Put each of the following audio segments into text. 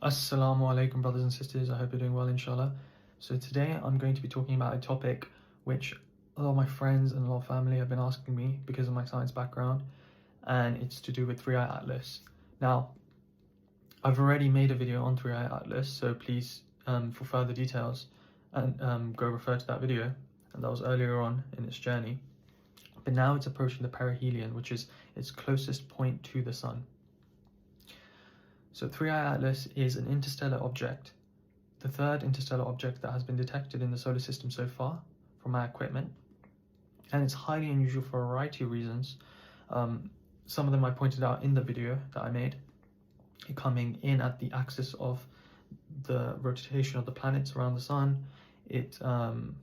Assalamu alaikum, brothers and sisters. I hope you're doing well, inshallah. So today I'm going to be talking about a topic which a lot of my friends and a lot of family have been asking me because of my science background, and it's to do with 3i Atlas. Now, I've already made a video on 3i Atlas, so please, for further details, and go refer to that video, and that was earlier on in its journey. But now it's approaching the perihelion, which is its closest point to the sun. So 3i Atlas is an interstellar object, the third interstellar object that has been detected in the solar system so far from our equipment, and it's highly unusual for a variety of reasons. Some of them I pointed out in the video that I made, it coming in at the axis of the rotation of the planets around the sun. And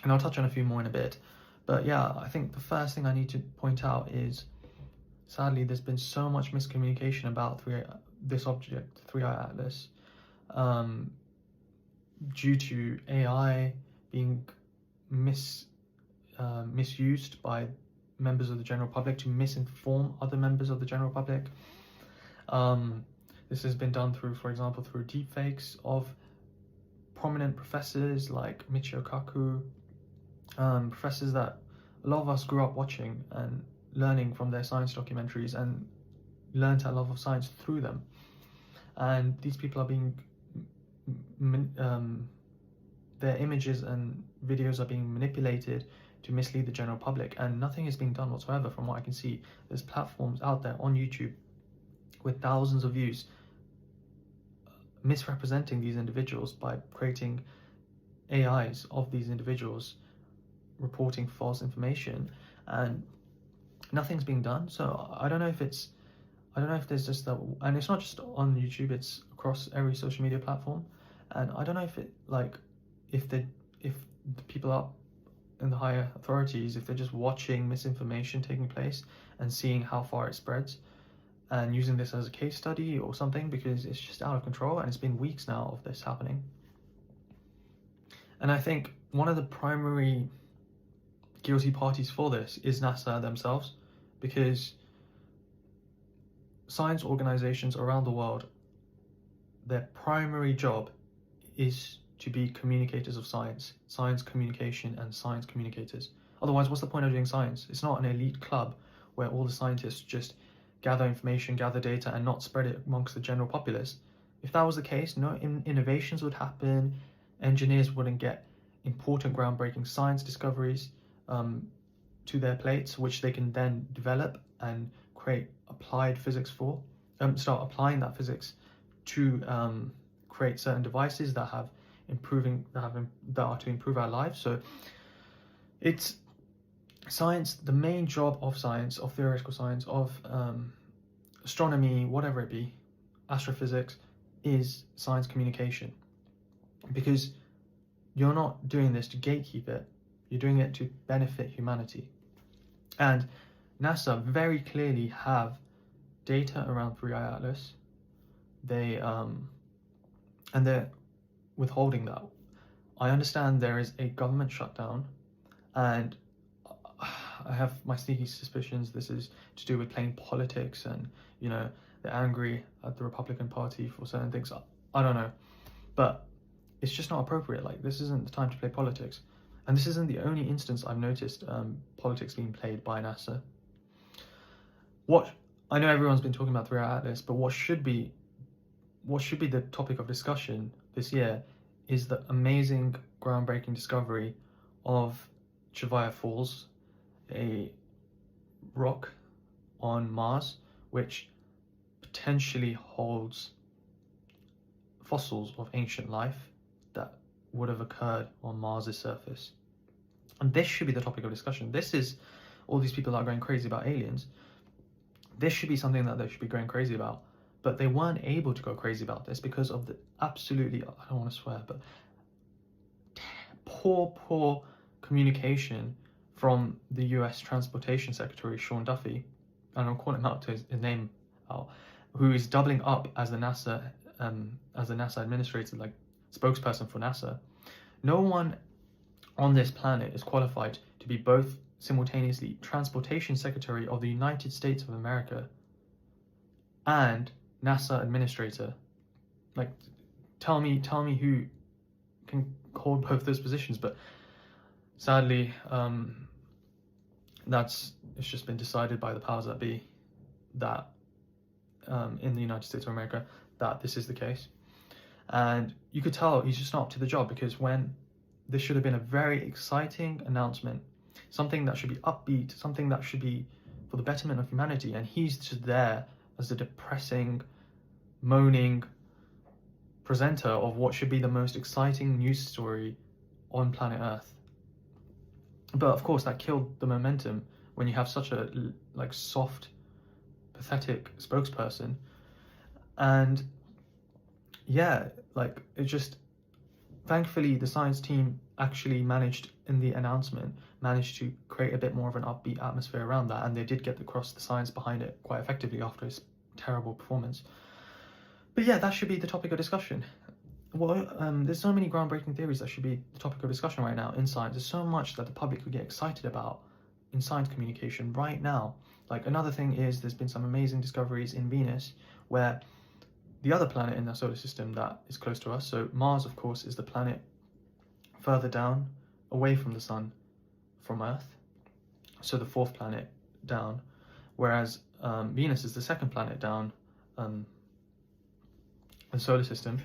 I'll touch on a few more in a bit, but yeah, I think the first thing I need to point out is, sadly, there's been so much miscommunication about this object, 3i Atlas, due to AI being misused by members of the general public to misinform other members of the general public. This has been done through, for example, through deepfakes of prominent professors like Michio Kaku, professors that a lot of us grew up watching and learning from their science documentaries and learned a lot of science through them. And these people are being, their images and videos are being manipulated to mislead the general public, and nothing is being done whatsoever from what I can see. There's platforms out there on YouTube with thousands of views misrepresenting these individuals by creating AIs of these individuals reporting false information, and nothing's being done. So I don't know if there's just that, and it's not just on YouTube, it's across every social media platform. And I don't know if the people up in the higher authorities, if they're just watching misinformation taking place and seeing how far it spreads and using this as a case study or something, because it's just out of control and it's been weeks now of this happening. And I think one of the primary guilty parties for this is NASA themselves, because science organizations around the world, their primary job is to be communicators of science, science communication and science communicators. Otherwise, what's the point of doing science? It's not an elite club where all the scientists just gather information, gather data, and not spread it amongst the general populace. If that was the case, no innovations would happen, engineers wouldn't get important groundbreaking science discoveries to their plates, which they can then develop and create applied physics for, start applying that physics to create certain devices that are to improve our lives. So it's science, the main job of science, of theoretical science, of astronomy, whatever it be, astrophysics, is science communication. Because you're not doing this to gatekeep it, you're doing it to benefit humanity. And NASA very clearly have data around 3i Atlas. And they're withholding that. I understand there is a government shutdown, and I have my sneaky suspicions this is to do with playing politics, and they're angry at the Republican Party for certain things. I don't know, but it's just not appropriate. Like, this isn't the time to play politics, and this isn't the only instance I've noticed politics being played by NASA. I know everyone's been talking about 3i Atlas, but what should be the topic of discussion this year is the amazing groundbreaking discovery of Jovian Falls, a rock on Mars which potentially holds fossils of ancient life that would have occurred on Mars's surface. And this should be the topic of discussion. This is all these people that are going crazy about aliens. This should be something that they should be going crazy about. But they weren't able to go crazy about this because of the absolutely, I don't want to swear, but poor communication from the US Transportation Secretary, Sean Duffy, and I'll call him out to his name out, who is doubling up as the NASA administrator, like spokesperson for NASA. No one on this planet is qualified to be both simultaneously Transportation Secretary of the United States of America and NASA administrator. Like, tell me who can hold both those positions. But sadly, it's just been decided by the powers that be that in the United States of America that this is the case. And you could tell he's just not up to the job, because when this should have been a very exciting announcement, something that should be upbeat, something that should be for the betterment of humanity, and he's just there as a depressing, moaning presenter of what should be the most exciting news story on planet Earth. But of course, that killed the momentum when you have such a like soft, pathetic spokesperson. And yeah, like, it just, thankfully the science team actually managed to create a bit more of an upbeat atmosphere around that, and they did get across the science behind it quite effectively after his terrible performance. But yeah, that should be the topic of discussion. Well, there's so many groundbreaking theories that should be the topic of discussion right now in science. There's so much that the public could get excited about in science communication right now. Like, another thing is there's been some amazing discoveries in Venus, where the other planet in the solar system that is close to us, so Mars, of course, is the planet further down, away from the sun, from Earth, so the fourth planet down, whereas Venus is the second planet down in the solar system,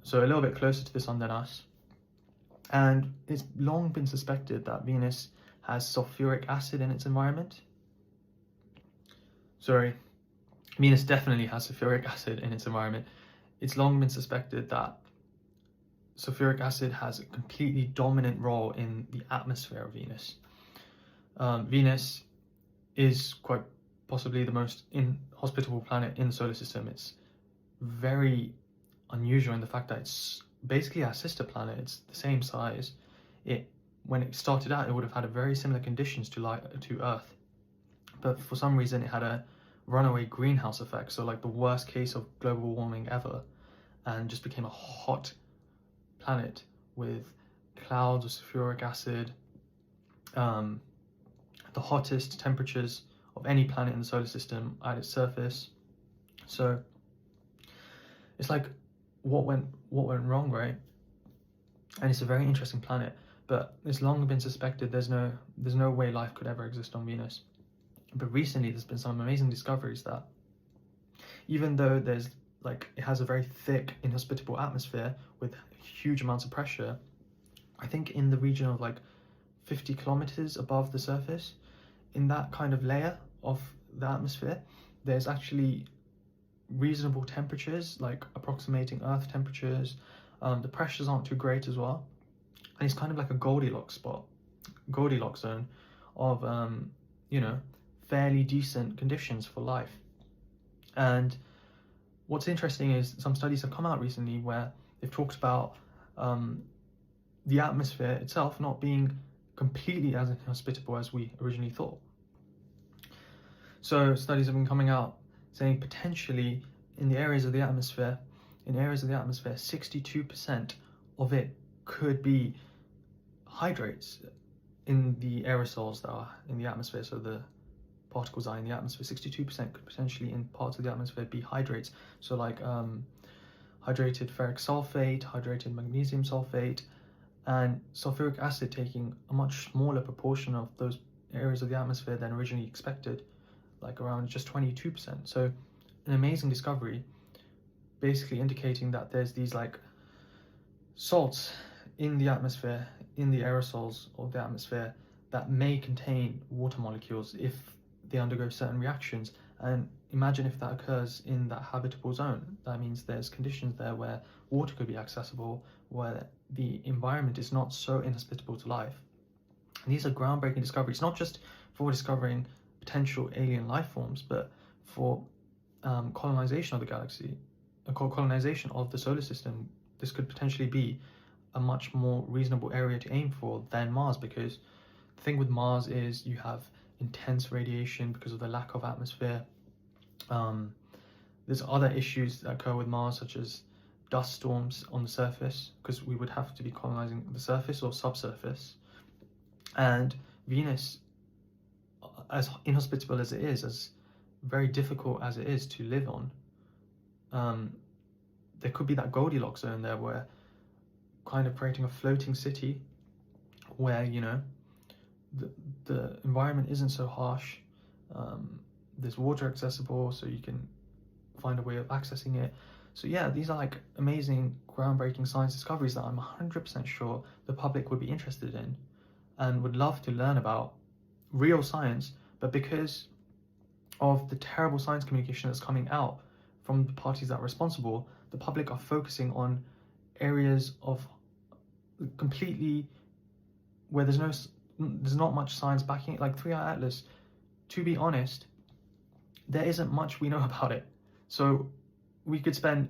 so a little bit closer to the sun than us. And it's long been suspected that Venus has sulfuric acid in its environment. Venus definitely has sulfuric acid in its environment. It's long been suspected that sulfuric acid has a completely dominant role in the atmosphere of Venus. Venus is quite possibly the most inhospitable planet in the solar system. It's very unusual in the fact that it's basically our sister planet. It's the same size. When it started out, it would have had a very similar conditions to Earth, but for some reason it had a runaway greenhouse effect, so like the worst case of global warming ever, and just became a hot planet with clouds of sulfuric acid, the hottest temperatures of any planet in the solar system at its surface. So it's like, what went wrong, right? And it's a very interesting planet, but it's long been suspected there's no way life could ever exist on Venus. But recently there's been some amazing discoveries that even though it has a very thick, inhospitable atmosphere with huge amounts of pressure, I think in the region of like 50 kilometers above the surface, in that kind of layer of the atmosphere, there's actually reasonable temperatures, like approximating Earth temperatures. The pressures aren't too great as well. And it's kind of like a Goldilocks zone of, fairly decent conditions for life. And what's interesting is some studies have come out recently where they've talked about the atmosphere itself not being completely as inhospitable as we originally thought. So studies have been coming out saying potentially in areas of the atmosphere, 62% of it could be hydrates in the aerosols that are in the atmosphere. So the particles are in the atmosphere, 62% could potentially in parts of the atmosphere be hydrates. So like hydrated ferric sulfate, hydrated magnesium sulfate, and sulfuric acid taking a much smaller proportion of those areas of the atmosphere than originally expected, like around just 22%. So an amazing discovery, basically indicating that there's these like salts in the atmosphere, in the aerosols of the atmosphere, that may contain water molecules if they undergo certain reactions. And imagine if that occurs in that habitable zone. That means there's conditions there where water could be accessible, where the environment is not so inhospitable to life. And these are groundbreaking discoveries, not just for discovering potential alien life forms, but for colonization of the galaxy, colonization of the solar system. This could potentially be a much more reasonable area to aim for than Mars, because the thing with Mars is you have intense radiation because of the lack of atmosphere. There's other issues that occur with Mars, such as dust storms on the surface, because we would have to be colonizing the surface or subsurface. And Venus, as inhospitable as it is, as very difficult as it is to live on, there could be that Goldilocks zone there where kind of creating a floating city where, you know, the environment isn't so harsh. There's water accessible, so you can find a way of accessing it. So yeah, these are like amazing, groundbreaking science discoveries that I'm 100% sure the public would be interested in and would love to learn about. Real science, but because of the terrible science communication that's coming out from the parties that are responsible, the public are focusing on areas of completely where there's not much science backing it, like 3i Atlas. To be honest, there isn't much we know about it. So we could spend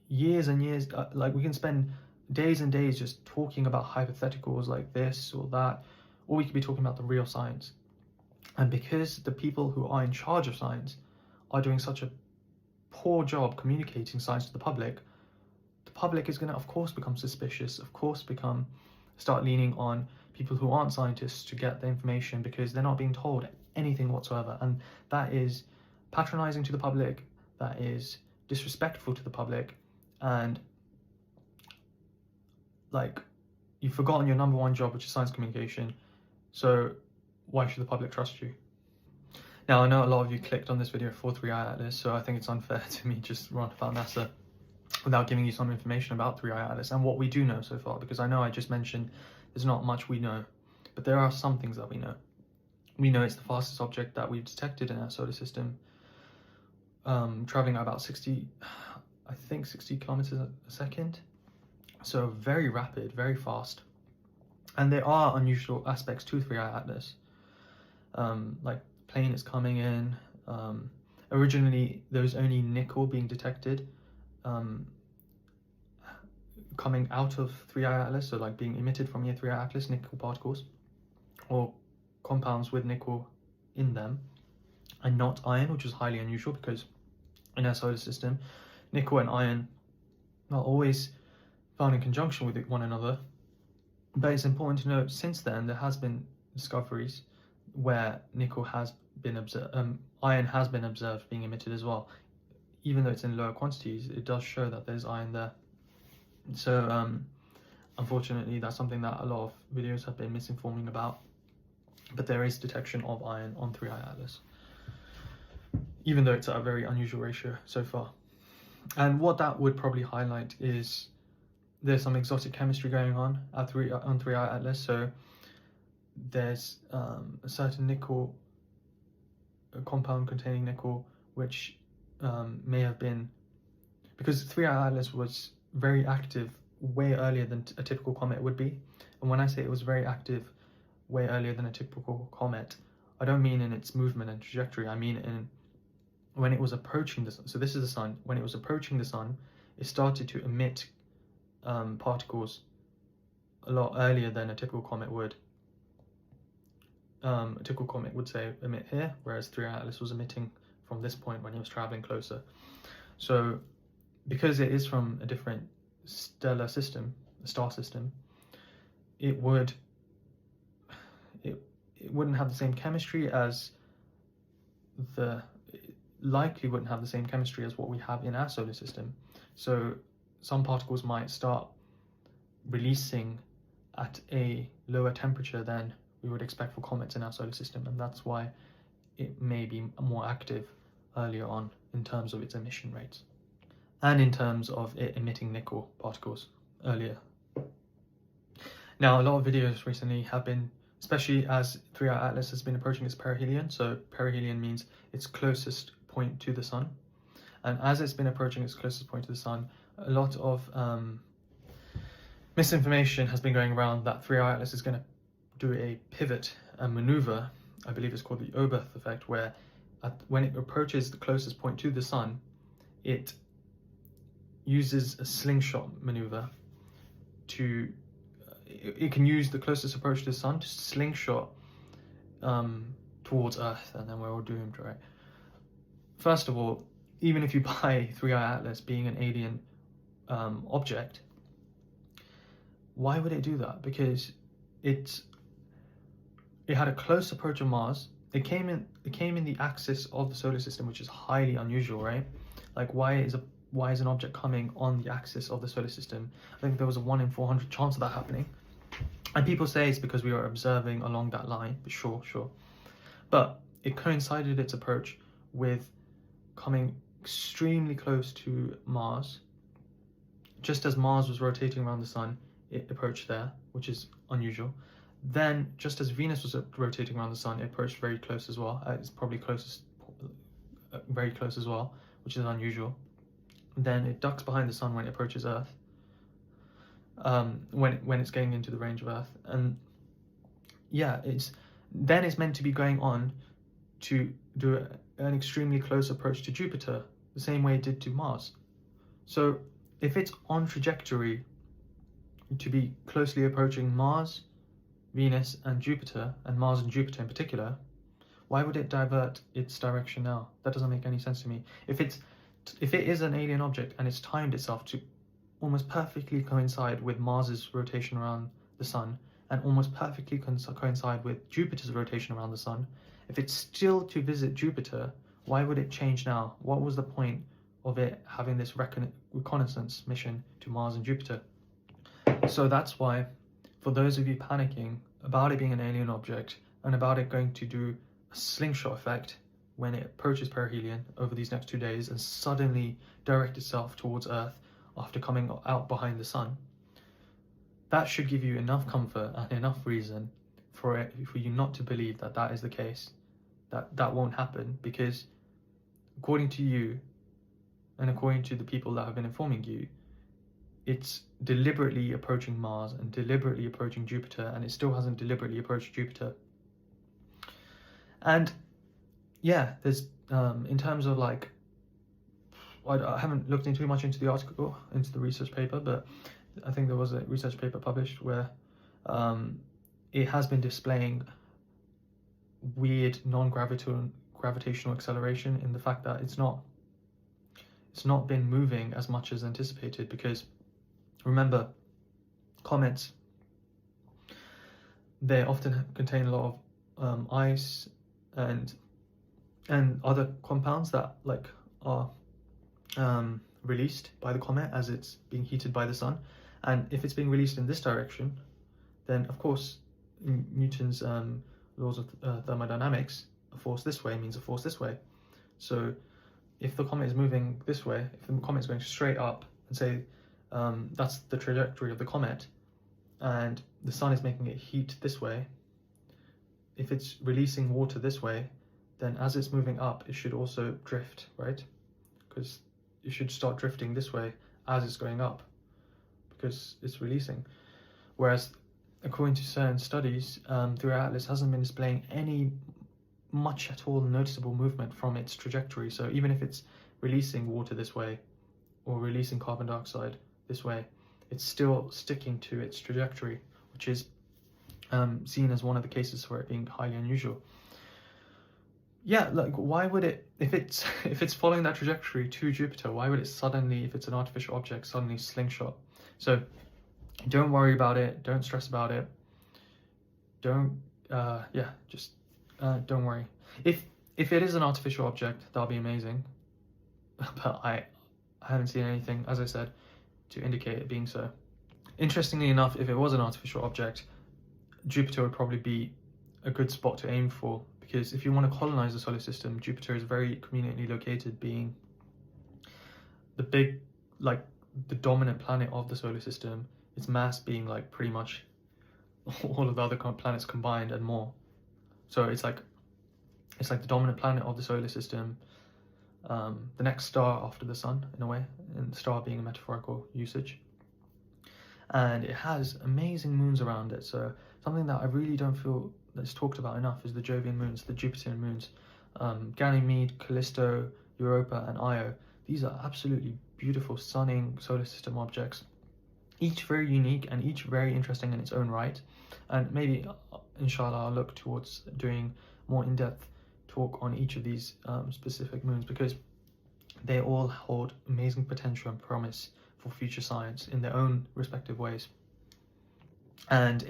years and years, like we can spend days and days just talking about hypotheticals like this or that, or we could be talking about the real science. And because the people who are in charge of science are doing such a poor job communicating science to the public is going to, of course, become suspicious, of course, start leaning on people who aren't scientists to get the information because they're not being told anything whatsoever. And that is patronizing to the public, that is disrespectful to the public, and like, you've forgotten your number one job, which is science communication. So why should the public trust you? Now, I know a lot of you clicked on this video for 3i Atlas, so I think it's unfair to me just rant about NASA without giving you some information about 3i Atlas and what we do know so far, because I know I just mentioned there's not much we know, but there are some things that we know. We know it's the fastest object that we've detected in our solar system, traveling at about 60 kilometers a second. So very rapid, very fast. And there are unusual aspects to 3i Atlas. Like plane is coming in. Originally, there was only nickel being detected coming out of 3i Atlas, so like being emitted from 3i Atlas, nickel particles or compounds with nickel in them, and not iron, which is highly unusual because in our solar system, nickel and iron are always found in conjunction with one another. But it's important to note, since then, there has been discoveries where nickel has been observed, iron has been observed being emitted as well. Even though it's in lower quantities, it does show that there's iron there. So unfortunately, that's something that a lot of videos have been misinforming about. But there is detection of iron on 3i Atlas, even though it's at a very unusual ratio so far. And what that would probably highlight is there's some exotic chemistry going on on 3i Atlas. So there's a certain nickel, a compound containing nickel, which may have been, because 3i Atlas was very active way earlier than a typical comet would be. And when I say it was very active way earlier than a typical comet, I don't mean in its movement and trajectory. I mean in when it was approaching the sun. So this is the sun. When it was approaching the sun, it started to emit particles a lot earlier than a typical comet would. A typical comet would say emit here, whereas 3i Atlas was emitting from this point when it was traveling closer. So because it is from a different stellar system, a star system, it wouldn't have the same chemistry as likely wouldn't have the same chemistry as what we have in our solar system. So some particles might start releasing at a lower temperature than we would expect for comets in our solar system, and that's why it may be more active earlier on in terms of its emission rates and in terms of it emitting nickel particles earlier. Now, a lot of videos recently have been, especially as 3i Atlas has been approaching its perihelion. So perihelion means its closest point to the sun, and as it's been approaching its closest point to the sun, a lot of misinformation has been going around that 3i Atlas is going to do a pivot, a maneuver, I believe it's called the Oberth effect, where when it approaches the closest point to the sun, it uses a slingshot maneuver to, it can use the closest approach to the sun to slingshot towards Earth, and then we're all doomed, right? First of all, even if you buy 3i Atlas being an alien object, why would it do that? Because it had a close approach of Mars. It came in the axis of the solar system, which is highly unusual, right? Like, why why is an object coming on the axis of the solar system? I think there was a 1 in 400 chance of that happening. And people say it's because we are observing along that line, but sure. But it coincided its approach with coming extremely close to Mars. Just as Mars was rotating around the sun, it approached there, which is unusual. Then, just as Venus was rotating around the sun, it approached very close as well. It's probably very close as well, which is unusual. Then it ducks behind the sun when it approaches Earth, when it's getting into the range of Earth. And yeah, it's meant to be going on to do an extremely close approach to Jupiter, the same way it did to Mars. So if it's on trajectory to be closely approaching Mars, Venus and Jupiter, and Mars and Jupiter in particular, why would it divert its direction now? That doesn't make any sense to me. If it is an alien object and it's timed itself to almost perfectly coincide with Mars's rotation around the sun, and almost perfectly coincide with Jupiter's rotation around the sun, if it's still to visit Jupiter, why would it change now? What was the point of it having this reconnaissance mission to Mars and Jupiter? So that's why, for those of you panicking about it being an alien object and about it going to do a slingshot effect when it approaches perihelion over these next 2 days and suddenly direct itself towards Earth after coming out behind the sun, that should give you enough comfort and enough reason for you not to believe that that is the case, that won't happen, because according to you and according to the people that have been informing you, it's deliberately approaching Mars and deliberately approaching Jupiter, and it still hasn't deliberately approached Jupiter. And yeah, there's in terms of like, I haven't looked too much into the article, into the research paper, but I think there was a research paper published where it has been displaying weird non-gravitational acceleration in the fact that it's not been moving as much as anticipated, because remember, comets, they often contain a lot of ice and other compounds that like are released by the comet as it's being heated by the sun. And if it's being released in this direction, then of course Newton's laws of thermodynamics, a force this way means a force this way. So if the comet is moving this way, if the comet is going straight up, and say that's the trajectory of the comet, and the sun is making it heat this way, if it's releasing water this way, then as it's moving up, it should also drift, right? Because it should start drifting this way as it's going up, because it's releasing. Whereas according to certain studies, the Atlas hasn't been displaying any much at all noticeable movement from its trajectory. So even if it's releasing water this way or releasing carbon dioxide this way, it's still sticking to its trajectory, which is seen as one of the cases for it being highly unusual. Yeah, like why would it, if it's following that trajectory to Jupiter, why would it suddenly, if it's an artificial object, suddenly slingshot? So don't worry about it, don't stress about it, don't don't worry. If it is an artificial object, that'll be amazing, but I haven't seen anything, as I said, to indicate it being so. Interestingly enough, if it was an artificial object, Jupiter would probably be a good spot to aim for, because if you want to colonize the solar system, Jupiter is very conveniently located, being the dominant planet of the solar system, its mass being like pretty much all of the other planets combined and more. So it's like the dominant planet of the solar system, the next star after the sun in a way, and the star being a metaphorical usage. And it has amazing moons around it. So something that I really don't feel that's talked about enough is the Jovian moons, the Jupiterian moons, Ganymede, Callisto, Europa, and Io. These are absolutely beautiful, stunning solar system objects, each very unique and each very interesting in its own right. And maybe, inshallah, I'll look towards doing more in-depth talk on each of these specific moons, because they all hold amazing potential and promise for future science in their own respective ways. And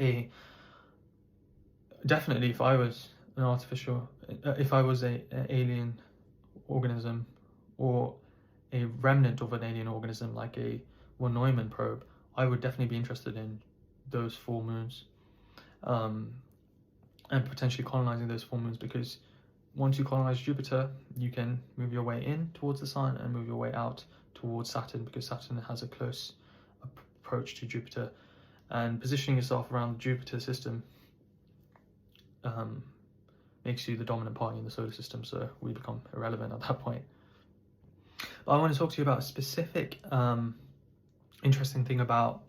definitely, if I was an alien organism, or a remnant of an alien organism like a Neumann probe, I would definitely be interested in those full moons, and potentially colonizing those full moons, because once you colonize Jupiter, you can move your way in towards the sun and move your way out towards Saturn, because Saturn has a close approach to Jupiter, and positioning yourself around the Jupiter system makes you the dominant party in the solar system, so we become irrelevant at that point. But I want to talk to you about a specific interesting thing about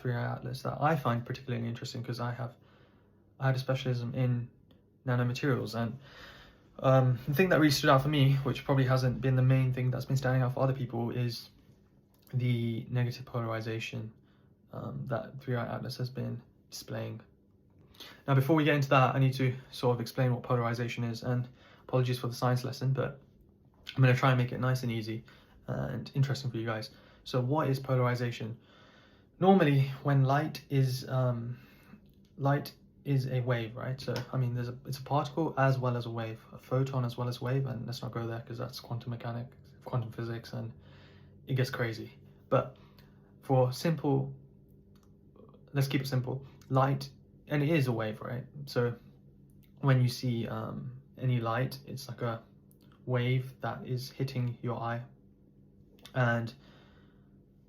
3i Atlas that I find particularly interesting, because I had a specialism in nanomaterials, and the thing that really stood out for me, which probably hasn't been the main thing that's been standing out for other people, is the negative polarization that 3i Atlas has been displaying. Now, before we get into that, I need to sort of explain what polarization is, and apologies for the science lesson, but I'm going to try and make it nice and easy and interesting for you guys. So what is polarization? Normally, when light is a wave, right? So I mean, it's a particle as well as a wave, a photon as well as a wave, and let's not go there because that's quantum mechanics, quantum physics, and it gets crazy. But for simple, let's keep it simple. Light, and it is a wave, right? So when you see any light, it's like a wave that is hitting your eye, and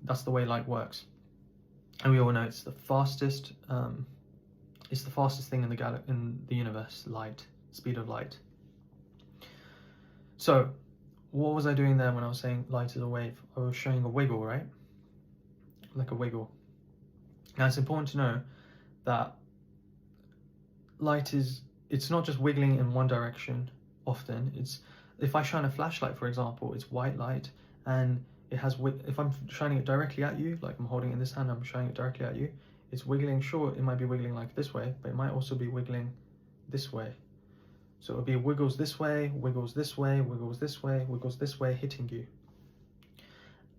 that's the way light works. And we all know it's the fastest thing in the universe, light, speed of light. So what was I doing there when I was saying light is a wave? I was showing a wiggle, right? Like a wiggle. Now it's important to know that light it's not just wiggling in one direction often. If I shine a flashlight, for example, it's white light, and it has, if I'm shining it directly at you, like I'm holding it in this hand, I'm shining it directly at you, it's wiggling. Sure, it might be wiggling like this way, but it might also be wiggling this way. So it'll be wiggles this way, wiggles this way, wiggles this way, wiggles this way, hitting you.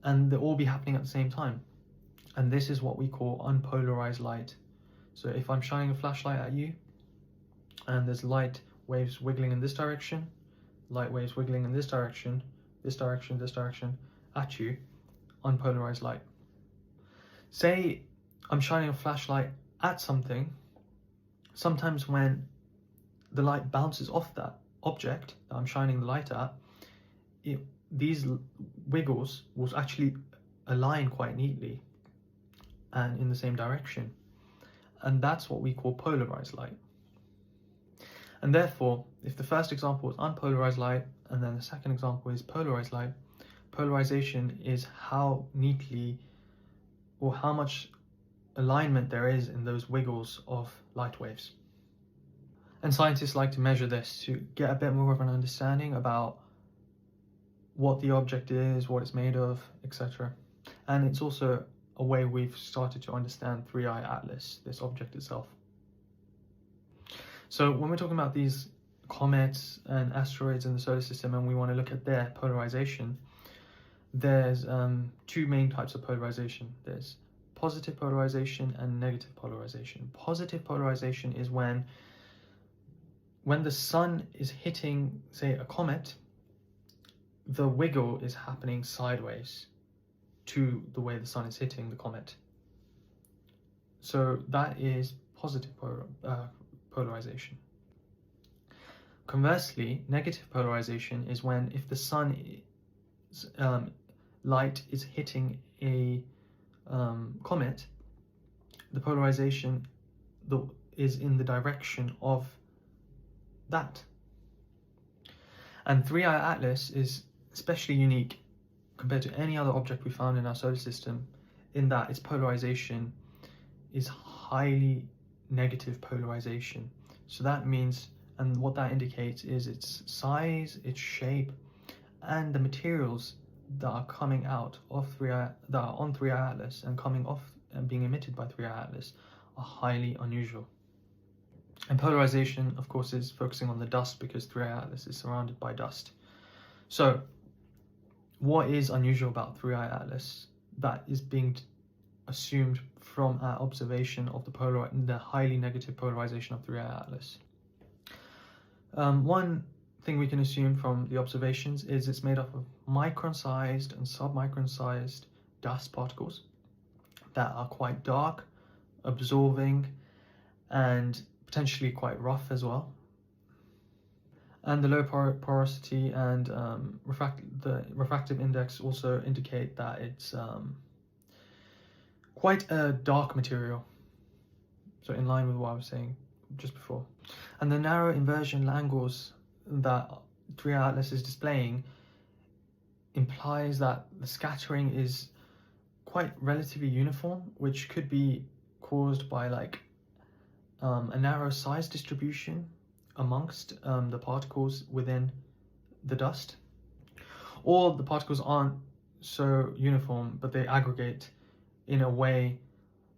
And they'll all be happening at the same time. And this is what we call unpolarized light. So if I'm shining a flashlight at you, and there's light waves wiggling in this direction, light waves wiggling in this direction, this direction, this direction, at you, unpolarized light. Say I'm shining a flashlight at something, sometimes when the light bounces off that object that I'm shining the light at, these wiggles will actually align quite neatly and in the same direction. And that's what we call polarized light. And therefore, if the first example is unpolarized light, and then the second example is polarized light, polarization is how neatly or how much alignment there is in those wiggles of light waves. And scientists like to measure this to get a bit more of an understanding about what the object is, what it's made of, etc. And it's also a way we've started to understand 3i Atlas, this object itself. So when we're talking about these comets and asteroids in the solar system, and we want to look at their polarization, there's two main types of polarization. There's positive polarization and negative polarization. Positive polarization is when the sun is hitting, say, a comet, the wiggle is happening sideways to the way the sun is hitting the comet. So that is positive polarization. Conversely, negative polarization is when if the sun light is hitting a comet, the polarization is in the direction of that. And 3i Atlas is especially unique compared to any other object we found in our solar system, in that its polarization is highly negative polarization. So that means, and what that indicates is its size, its shape, and the materials that are coming out of that are on 3i Atlas and coming off and being emitted by 3i Atlas are highly unusual. And polarization, of course, is focusing on the dust, because 3i Atlas is surrounded by dust. So what is unusual about 3i Atlas that is being assumed from our observation of the highly negative polarization of 3i Atlas? One thing we can assume from the observations is it's made up of micron-sized and submicron-sized dust particles that are quite dark, absorbing, and potentially quite rough as well. And the low porosity and the refractive index also indicate that it's quite a dark material. So in line with what I was saying just before. And the narrow inversion angles that 3i Atlas is displaying implies that the scattering is quite relatively uniform, which could be caused by like a narrow size distribution amongst the particles within the dust, or the particles aren't so uniform but they aggregate in a way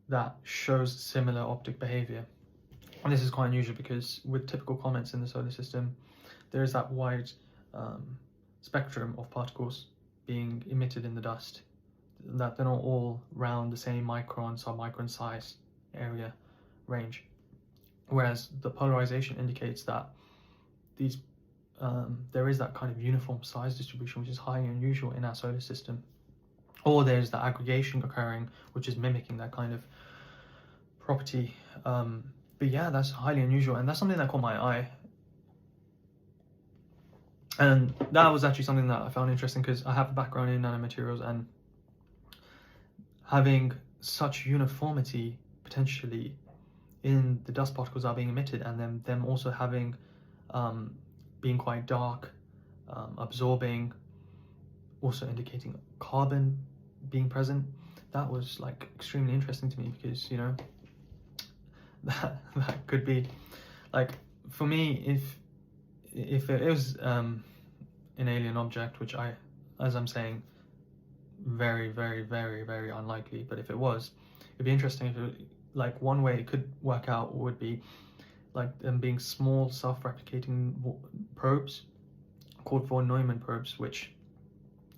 that shows similar optic behavior. And this is quite unusual because with typical comets in the solar system, there is that wide spectrum of particles being emitted in the dust, that they're not all around the same micron, submicron size area range. Whereas the polarization indicates that these there is that kind of uniform size distribution, which is highly unusual in our solar system. Or there's the aggregation occurring, which is mimicking that kind of property. But yeah, that's highly unusual, and that's something that caught my eye. And that was actually something that I found interesting because I have a background in nanomaterials, and having such uniformity potentially in the dust particles that are being emitted, and then them also having being quite dark, absorbing, also indicating carbon being present, that was like extremely interesting to me, because you know that could be like, for me, if it was an alien object, which as I'm saying, very unlikely, but if it was, it'd be interesting if it, like, one way it could work out would be like them being small self-replicating probes called for Neumann probes, which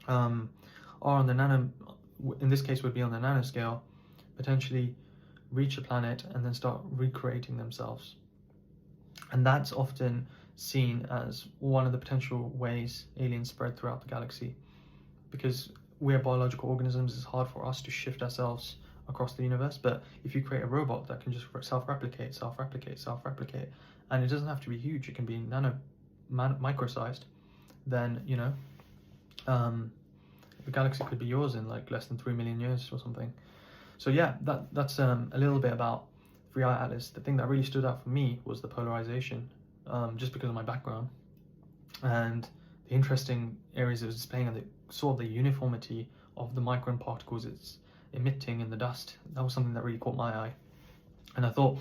are on the nano, in this case would be on the nanoscale, potentially reach a planet and then start recreating themselves. And that's often seen as one of the potential ways aliens spread throughout the galaxy, because we're biological organisms. It's hard for us to shift ourselves across the universe, but if you create a robot that can just self-replicate, and it doesn't have to be huge, it can be micro-sized, then you know, the galaxy could be yours in like less than 3 million years or something. So yeah, that's a little bit about 3i Atlas. The thing that really stood out for me was the polarization, just because of my background and the interesting areas it was displaying, and the sort of the uniformity of the micron particles it's emitting in the dust. That was something that really caught my eye, and I thought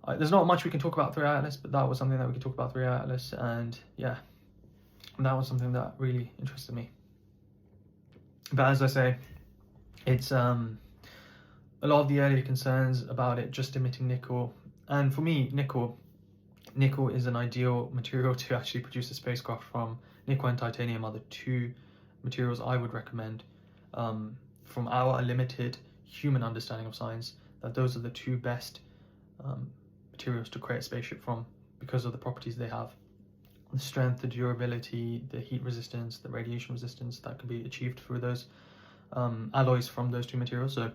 there's not much we can talk about 3i Atlas, but that was something that we could talk about 3i Atlas, and yeah, that was something that really interested me. But as I say, it's a lot of the earlier concerns about it just emitting nickel, and for me, nickel is an ideal material to actually produce a spacecraft from. Nickel and titanium are the two materials I would recommend, from our limited human understanding of science, that those are the two best materials to create a spaceship from, because of the properties they have. The strength, the durability, the heat resistance, the radiation resistance that can be achieved through those alloys from those two materials. So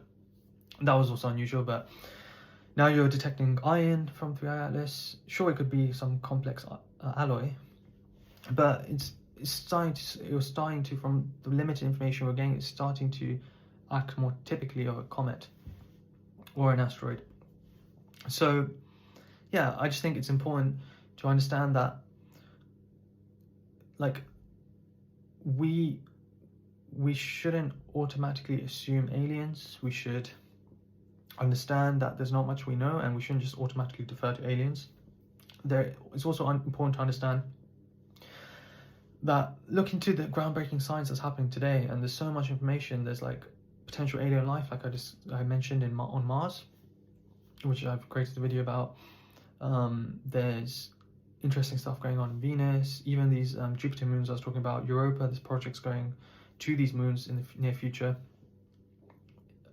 that was also unusual. But now you're detecting iron from 3i Atlas. Sure, it could be some complex alloy, but it was starting to, from the limited information we're getting, it's starting to act more typically of a comet or an asteroid. So yeah, I just think it's important to understand that, like, we shouldn't automatically assume aliens. We should understand that there's not much we know, and we shouldn't just automatically defer to aliens. It's also important to understand that, look into the groundbreaking science that's happening today, and there's so much information. There's like potential alien life, like I mentioned on Mars, which I've created a video about. There's interesting stuff going on in Venus, even these Jupiter moons I was talking about, Europa. This project's going to these moons in the near future.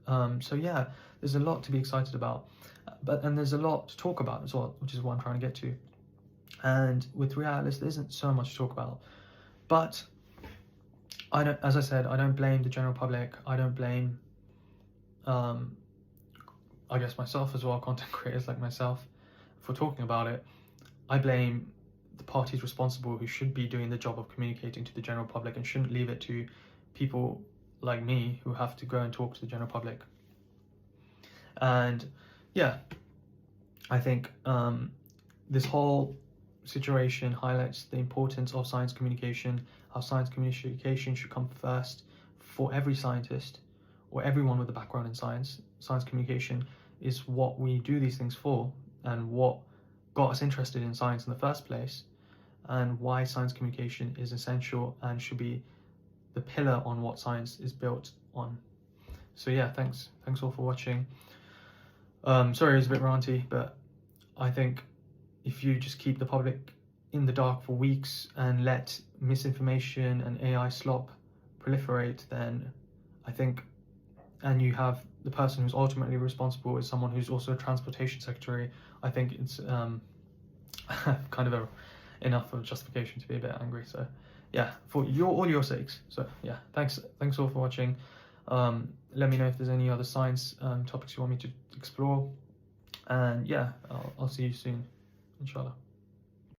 So yeah, there's a lot to be excited about, and there's a lot to talk about as well, which is what I'm trying to get to. And with realists, there isn't so much to talk about. But I don't, as I said, I don't blame the general public. I don't blame, I guess, myself as well, content creators like myself, for talking about it. I blame the parties responsible, who should be doing the job of communicating to the general public and shouldn't leave it to people like me who have to go and talk to the general public. And yeah, I think this whole situation highlights the importance of science communication, how science communication should come first for every scientist or everyone with a background in science. Science communication is what we do these things for, and what got us interested in science in the first place, and why science communication is essential and should be the pillar on what science is built on. So yeah, thanks all for watching. Sorry it was a bit ranty, but I think if you just keep the public in the dark for weeks and let misinformation and AI slop proliferate, then I think, and you have the person who's ultimately responsible is someone who's also a transportation secretary, I think it's kind of enough of a justification to be a bit angry. So yeah, for all your sakes. So yeah, thanks all for watching. Let me know if there's any other science topics you want me to explore, and yeah, I'll see you soon, inshallah.